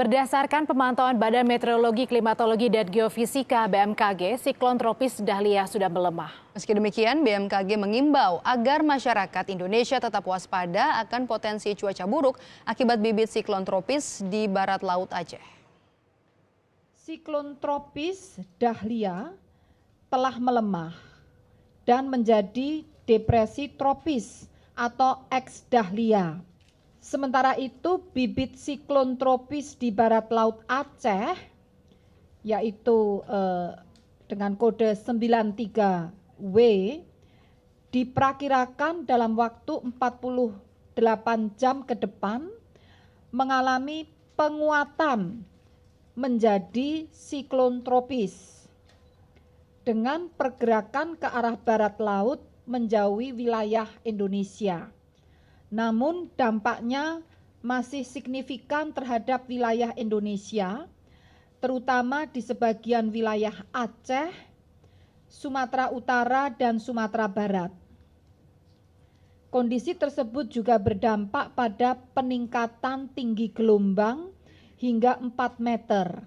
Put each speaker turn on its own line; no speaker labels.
Berdasarkan pemantauan Badan Meteorologi, Klimatologi, dan Geofisika (BMKG), siklon tropis Dahlia sudah melemah.
Meski demikian, BMKG mengimbau agar masyarakat Indonesia tetap waspada akan potensi cuaca buruk akibat bibit siklon tropis di barat laut Aceh.
Siklon tropis Dahlia telah melemah dan menjadi depresi tropis atau ex-Dahlia. Sementara itu, bibit siklon tropis di barat laut Aceh, yaitu dengan kode 93W, diperkirakan dalam waktu 48 jam ke depan mengalami penguatan menjadi siklon tropis dengan pergerakan ke arah barat laut menjauhi wilayah Indonesia. Namun dampaknya masih signifikan terhadap wilayah Indonesia, terutama di sebagian wilayah Aceh, Sumatera Utara, dan Sumatera Barat. Kondisi tersebut juga berdampak pada peningkatan tinggi gelombang hingga 4 meter